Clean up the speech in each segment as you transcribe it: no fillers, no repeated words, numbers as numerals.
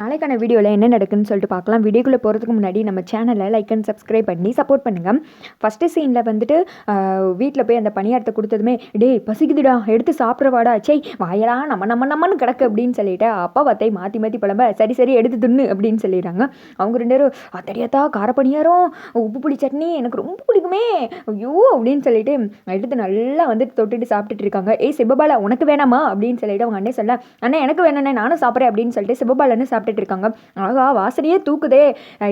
நாளைக்கான வீடியோவில் என்ன நடக்குன்னு சொல்லிட்டு பார்க்கலாம். வீடியோக்குள்ளே போகிறதுக்கு முன்னாடி நம்ம சேனலை லைக் அண்ட் சப்ஸ்கிரைப் பண்ணி சப்போர்ட் பண்ணுங்கள். ஃபஸ்ட்டு சீனில் வந்துட்டு வீட்டில் போய் அந்த பணியாரத்தை கொடுத்ததுமே, டே பசிக்குதுடா எடுத்து சாப்பிட்றவாடா, சை வாயலாம் நம்மன்னு கிடக்கு அப்படின்னு சொல்லிட்டு அப்பா வார்த்தை மாற்றி மாற்றி புலம்ப, சரி எடுத்து தின்னு அப்படின்னு சொல்லிடுறாங்க. அவங்க ரெண்டு பேரும் தெரியாதா கார பணியாரம் உப்பு புளி சட்னி எனக்கு ரொம்ப பிடிக்குமே ஐயோ அப்படின்னு சொல்லிட்டு எடுத்து நல்லா வந்துட்டு தொட்டுட்டு சாப்பிட்டுட்டு இருக்காங்க. சிவபாலா உனக்கு வேணாமா அப்படின்னு சொல்லிட்டு அவங்க அண்ணே சொல்ல, அண்ணா எனக்கு வேணாண்ணே நானும் சாப்பிட்றேன் அப்படின்னு சொல்லிட்டு சிவபாலன்னு சாப்பிட்டுட்டு இருக்காங்க. ஆகா வாசனையே தூக்குதே,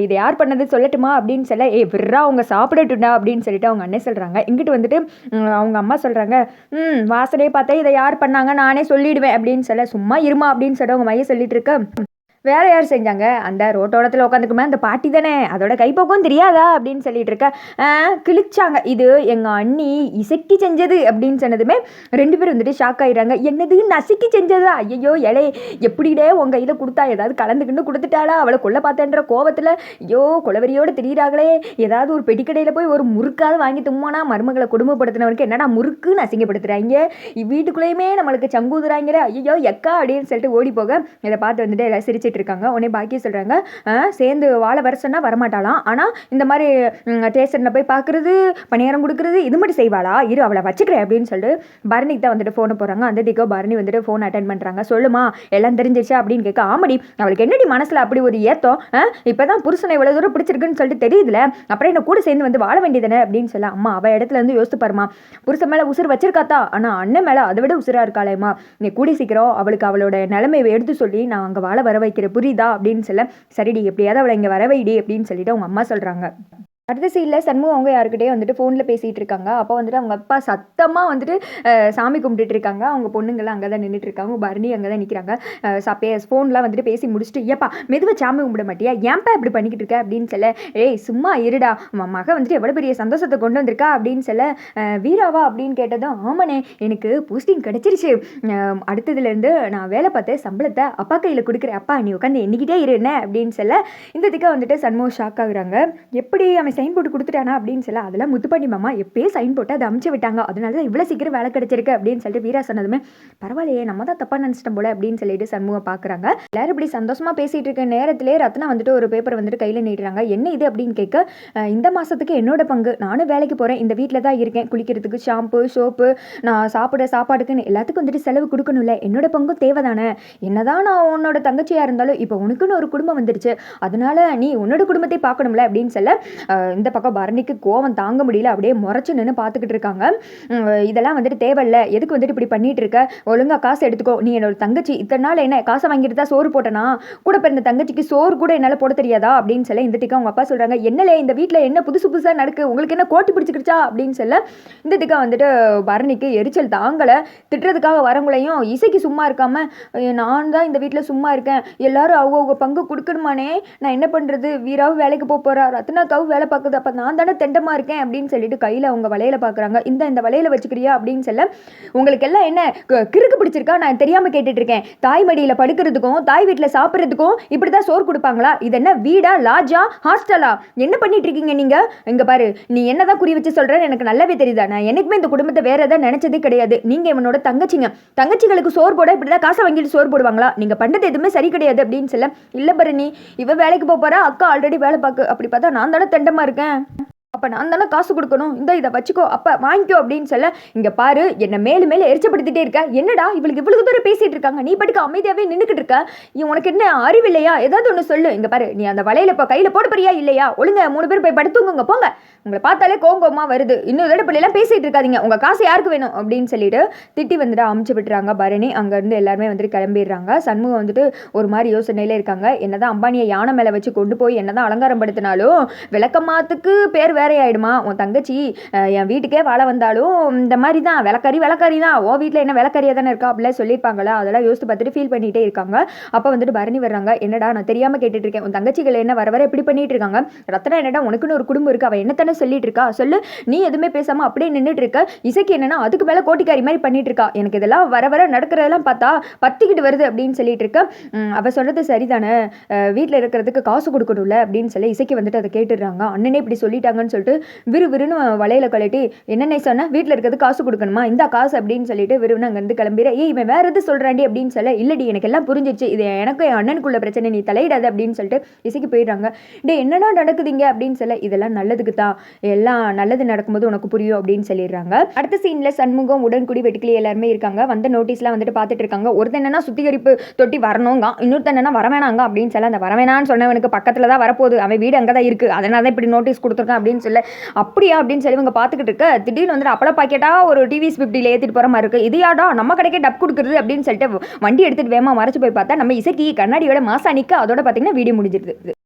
இதை யார் பண்ணது சொல்லட்டுமா அப்படின்னு சொல்ல, விட்றா அவங்க சாப்பிடட்டுண்டா அப்படின்னு சொல்லிட்டு அவங்க அண்ணே சொல்கிறாங்க. இங்கிட்டு வந்துட்டு அவங்க அம்மா சொல்கிறாங்க, வாசனையை பார்த்தா இதை யார் பண்ணாங்க நானே சொல்லிடுவேன் அப்படின்னு சொல்ல, சும்மா இருமா அப்படின்னு சொல்லிட்டு அவங்க மைய சொல்லிட்டு இருக்க, வேற யார் செஞ்சாங்க, அந்த ரோட்டோரத்தில் உட்காந்துக்குமே அந்த பாட்டி தானே, அதோட கைப்போக்கம் தெரியாதா அப்படின்னு சொல்லிட்டு இருக்க, கிழிச்சாங்க, இது எங்கள் அண்ணி இசைக்கு செஞ்சது அப்படின்னு சொன்னதுமே ரெண்டு பேரும் வந்துட்டு ஷாக் ஆயிடுறாங்க. என்னது நசுக்கி செஞ்சதா, ஐயோ இலை எப்படிடே உங்கள் கையில் கொடுத்தா ஏதாவது கலந்துக்கிட்டு கொடுத்துட்டாளா, அவளை கொல்ல பார்த்தேன்ற கோவத்தில் ஐயோ கொலவரியோடு திரியிறாங்களே, ஏதாவது ஒரு பெட்டிக்கடையில் போய் ஒரு முறுக்காவது வாங்கி தும்மானா, மருமகளை குடும்பப்படுத்தினவருக்கு என்னடா முறுக்குன்னு அசிங்கப்படுத்துறாங்க, வீட்டுக்குள்ளேயுமே நம்மளுக்கு சங்கூதுறாங்கிற, ஐயோ எக்கா அப்படின்னு சொல்லிட்டு ஓடி போக இதை பார்த்து வந்துட்டு எல்லாம் சிரிச்சிட்டு இருக்காங்க. உடனே பாக்கிய சொல்றாங்க, சேர்ந்து வாழ வர சொன்னா வரமாட்டாளாம், ஆனா இந்த மாதிரி ஸ்டேஷன்ல போய் பாக்குறது பணியாரம் கொடுக்கறது இது மட்டும் செய்வாளா, இரு அவளை வச்சுக்கிறேன் அப்படின்னு சொல்லிட்டு பரணிக்கு தான் வந்துட்டு போனை போறாங்க. அந்த திக்கோ பரணி வந்துட்டு போன் அட்டன் பண்றாங்க. சொல்லுமா எல்லாம் தெரிஞ்சிருச்சா அப்படின்னு கேட்க, ஆமடி அவளுக்கு என்னடி மனசுல அப்படி ஒரு ஏத்தம், இப்பதான் புருஷனை இவ்வளவு தூரம் பிடிச்சிருக்குன்னு சொல்லிட்டு தெரியுதுல, அப்புறம் என்ன கூட சேர்ந்து வந்து வாழ வேண்டியதானே அப்படின்னு சொல்ல, அம்மா அவ இடத்துல இருந்து யோசித்து பாருமா, புருஷன் மேல உசுர் வச்சிருக்காத்தா, ஆனா அண்ணன் மேல அதை விட உசுரா இருக்காளேம்மா, நீ கூடி சீக்கிரம் அவளுக்கு அவளோட நிலைமையை எடுத்து சொல்லி நான் அங்க வாழ வர வைக்கிற புரியுதா அப்படின்னு சொல்ல, சரிடி எப்படியாவது அவளை இங்கே வரவைடி அப்படின்னு சொல்லிட்டு அவங்க அம்மா சொல்கிறாங்க. அடுத்த சீனில் சண்முகம் அவங்க யாருக்கிட்டே வந்துட்டு ஃபோனில் பேசிகிட்டு இருக்காங்க. அப்போ வந்துட்டு அவங்க அப்பா சத்தமாக வந்துட்டு சாமி கும்பிட்டுட்டு இருக்காங்க. அவங்க பொண்ணுங்கள்லாம் அங்கே தான் நின்றுட்டு இருக்காங்க. பரணி அங்கே தான் நிற்கிறாங்க. ஃபோன்லாம் வந்துட்டு பேசி முடிச்சுட்டு, ஏப்பா மெதுவாக சாமி கும்பிட மாட்டியா, ஏன்ப்பா இப்படி பண்ணிக்கிட்டு இருக்க அப்படின்னு சொல்ல, சும்மா இருடா மக வந்துட்டு எவ்வளோ பெரிய சந்தோஷத்தை கொண்டு வந்திருக்கா அப்படின்னு சொல்ல, வீராவா அப்படின்னு கேட்டதும், ஆமாண்ணே எனக்கு போஸ்டிங் கிடச்சிருச்சு, அடுத்ததுலேருந்து நான் வேலை பார்த்து சம்பளத்தை அப்பா கையில் கொடுக்குறேன், அப்பா நீ உட்காந்து எண்ணிக்கிட்டே இருண்ணே அப்படின்னு சொல்ல, இந்த திக்கா வந்துட்டு சண்முகம் ஷாக் ஆகுறாங்க. எப்படி அவன் சைன் போட்டு கொடுத்துட்டானா அப்படின்னு சொல்ல, அதெல்லாம் முத்துப்பாண்டி மாமா எப்பயே சைன் போட்டு அதை அமுச்சு விட்டாங்க, அதனால தான் இவ்வளோ சீக்கிரம் வேலை கிடைச்சிருக்கு அப்படின்னு சொல்லிட்டு வீரா சொன்னதுமே, பரவாயில்லையே நம்ம தான் தப்பா நினச்சிட்டோம் போல அப்படின்னு சொல்லிட்டு சண்முகம் பார்க்குறாங்க. எல்லாரும் இப்படி சந்தோஷமா பேசிட்டு இருக்க நேரத்திலே ரத்னா வந்துட்டு ஒரு பேப்பர் வந்துட்டு கையில் நீட்டுறாங்க. என்ன இது அப்படின்னு கேட்க, இந்த மாசத்துக்கு என்னோட பங்கு, நானும் வேலைக்கு போகிறேன், இந்த வீட்டில் தான் இருக்கேன், குளிக்கிறதுக்கு ஷாம்பு சோப்பு நான் சாப்பிட சாப்பாடுக்குன்னு எல்லாத்துக்கும் வந்துட்டு செலவு கொடுக்கணும்ல, என்னோட பங்கும் தேவைதானே, என்னதான் நான் உன்னோட தங்கச்சியாக இருந்தாலும் இப்போ உனக்குன்னு ஒரு குடும்பம் வந்துருச்சு, அதனால நீ உன்னோட குடும்பத்தை பார்க்கணும்ல அப்படின்னு சொல்ல, இந்த பக்கம் பரணிக்கு கோவம் தாங்க முடியல, அப்படியே முறைச்சு நின்று பார்த்துக்கிட்டு இருக்காங்க. இதெல்லாம் வந்துட்டு தேவையில்ல, எதுக்கு வந்துட்டு இப்படி பண்ணிட்டு இருக்க, ஒழுங்கா காசு எடுத்துக்கோ, நீ என்னோட தங்கச்சி, இத்தனை நாள் என்ன காசை வாங்கிட்டு தான் சோறு போட்டனா, கூட பிறந்த தங்கச்சிக்கு சோறு கூட என்னால் போட தெரியாதா அப்படின்னு சொல்ல, இந்த திக்கா அவங்க அப்பா சொல்றாங்க, என்னலே இந்த வீட்டில் என்ன புதுசாக நடக்கு, உங்களுக்கு என்ன கோட்டி பிடிச்சிக்கிடுச்சா அப்படின்னு சொல்ல, இந்த திக்கா வந்துட்டு பரணிக்கு எரிச்சல் தாங்கலை. திட்டுறதுக்காக வரவங்களையும் இசைக்கு சும்மா இருக்காம, நான் தான் இந்த வீட்டில் சும்மா இருக்கேன், எல்லாரும் அவங்க பங்கு கொடுக்கணுமானே, நான் என்ன பண்ணுறது, வீராவும் வேலைக்கு போகிறா, ரத்னாக்காவும் வேலை பார்க்குது, அப்போ நான் தானே தெண்டமாக இருக்கேன் அப்படின்னு சொல்லிட்டு கையில் அவங்க வலையில பார்க்குறாங்க. இந்த வலையில வச்சுக்கிறியா அப்படின்னு சொல்ல, உங்களுக்கு எல்லாம் என்ன கிறுக்கு பிடிச்சிருக்கா, நான் தெரியாமல் கேட்டுட்டு இருக்கேன், தாய் மடியில் படுக்கிறதுக்கும் தாய் வீட்டில் சாப்பிட்றதுக்கும் இப்படி தான் சோறு கொடுப்பாங்களா, இது என்ன வீடா லாட்ஜா ஹாஸ்டலா, என்ன பண்ணிட்டு இருக்கீங்க நீங்கள், இங்கே பாரு நீ என்னதான் குறி வச்சு சொல்கிறேன்னு எனக்கு நல்லாவே தெரியுதா, நான் எனக்குமே இந்த குடும்பத்தை வேற எதாவது நினச்சதே கிடையாது, நீங்கள் இவனோட தங்கச்சிங்களுக்கு சோறு போட இப்படி தான் காசை வாங்கிட்டு சோறு போடுவாங்களா, நீங்கள் பண்ணுறது எதுவுமே சரி கிடையாது அப்படின்னு சொல்ல, இல்லை பரணி இவ வேலைக்கு போகிறா, அக்கா ஆல்ரெடி வேலை பார்க்கு, அப்படி பார்த்தா நான் தானே தெண்டமாக இருக்கேன், அப்போ நான் தானே காசு கொடுக்கணும், இதை வச்சுக்கோ அப்போ வாங்கிக்கோ அப்படின்னு சொல்ல, இங்கே பாரு என்னை மேலும் மேலே எரிச்சப்படுத்திட்டே இருக்க, என்னடா இவளுக்கு இவ்வளவு தூரம் பேசிட்டு இருக்காங்க, நீ பட்டுக்கு அமைதியாகவே நின்றுக்கிட்டு இருக்க, உனக்கு என்ன அறிவு இல்லையா, ஏதாவது ஒன்று சொல்லு, இங்கே பாரு நீ அந்த வலையில இப்போ கையில் போட போறியா இல்லையா, ஒழுங்க 3 பேர் போய் படுத்துங்க போங்க, உங்களை பார்த்தாலே கோங்கோமா வருது, இன்னும் தடப்பள்ளியெல்லாம் பேசிட்டு இருக்காதீங்க, உங்கள் காசு யாருக்கு வேணும் அப்படின்னு சொல்லிட்டு திட்டி வந்துட்டு அமுச்சு விட்டுறாங்க. பரணி அங்கேருந்து எல்லாருமே வந்துட்டு கிளம்பிடுறாங்க. சண்முகம் வந்துட்டு ஒரு மாதிரி யோசனையில இருக்காங்க. என்னதான் அம்பானியை யானை மேலே வச்சு கொண்டு போய் என்னதான் அலங்காரம் படுத்தினாலும் விளக்கமாத்துக்கு பேர் வேற ஆயிடுமா, உன் தங்கச்சி என் வீட்டுக்கே வாழ வந்தாலும் இந்த மாதிரி தான் விளக்கறி தான், ஓ வீட்டில் என்ன விளக்கறியா தானே இருக்கா அப்படிலாம் சொல்லியிருப்பாங்களா, அதெல்லாம் யோசித்து பார்த்துட்டு ஃபீல் பண்ணிகிட்டே இருக்காங்க. அப்போ வந்துட்டு பரணி வர்றாங்க. என்னடா நான் தெரியாமல் கேட்டுட்டு இருக்கேன், உன் தங்கச்சிகள் என்ன வர இப்படி பண்ணிட்டு இருக்காங்க, ரத்னா என்னடா உனக்குன்னு ஒரு குடும்பம் இருக்கு, அவன் என்ன தானே சொல்லிட்டு இருக்கா, சொல்லு, நீ எதுவுமே பேசாமல் அப்படியே நின்றுட்டு இருக்க, இசைக்கு என்னன்னா அதுக்கு மேலே கோட்டிக்காரி மாதிரி பண்ணிட்டு இருக்கா, எனக்கு இதெல்லாம் வர நடக்கிறதெல்லாம் பார்த்தா பத்திக்கிட்டு வருது அப்படின்னு சொல்லிட்டு இருக்க, அவ சொல்றது சரிதானே, வீட்டில் இருக்கிறதுக்கு காசு கொடுக்கணும்ல அப்படின்னு சொல்லி இசைக்கு வந்துட்டு அதை கேட்டுடுறாங்க. அண்ணனே இப்படி சொல்லிட்டாங்கன்னு கொடுங்கன்னு சொல்லிட்டு விறுவிறுன்னு வலையில கழட்டி என்னென்ன சொன்னால் வீட்டில் இருக்கிறது காசு கொடுக்கணுமா இந்த காசு அப்படின்னு சொல்லிட்டு விறுவிறுன்னு அங்கேருந்து கிளம்பிடுற இவன் வேறு எது சொல்கிறாண்டி அப்படின்னு சொல்ல இல்லடி எனக்கு எல்லாம் புரிஞ்சிச்சு இது எனக்கும் என் அண்ணனுக்குள்ள பிரச்சனை நீ தலையிடாது அப்படின்னு சொல்லிட்டு இசைக்கு போயிடுறாங்க. என்னடா நடக்குதுங்க அப்படின்னு சொல்ல இதெல்லாம் நல்லதுக்கு தான் எல்லாம் நல்லது நடக்கும்போது உனக்கு புரியும் அப்படின்னு சொல்லிடுறாங்க. அடுத்த சீனில் சண்முகம் உடன்குடி வெட்டுக்கிளி எல்லாருமே இருக்காங்க. வந்த நோட்டீஸ்லாம் வந்துட்டு பார்த்துட்டு இருக்காங்க. ஒருத்தன் என்னன்னா சுத்திகரிப்பு தொட்டி வரணுங்க, இன்னொருத்தன் என்னன்னா வரவேணாங்க அப்படின்னு சொல்ல அந்த வரவேணான்னு சொன்னவனுக்கு பக்கத்தில் தான் வரப்போகுது, அவன் வீடு அங்கே தான் இருக்குது, அதனால தான் இப்படி நோட்டீஸ் கொடுத்துருக்கான் அப்படின்னு சொல்ல அப்படியா அப்படின்னு சொல்லி இவங்க பார்த்துக்கிட்டு இருக்க திடீர்னு வந்துட்டு அப்பள பாக்கெட்டா ஒரு டிவிஎஸ் 50 ஏற்றிட்டு போகிற மாதிரி இருக்குது. இது யாடா நம்ம கடைக்கே டப் கொடுக்குறது அப்படின்னு சொல்லிட்டு வண்டி எடுத்துகிட்டு வேகமாக மறைச்சு போய் பார்த்தா நம்ம இசைக்கு கண்ணாடியோட மாசானிக்கு அதோட பார்த்தீங்கன்னா வீடியோ முடிஞ்சிருது.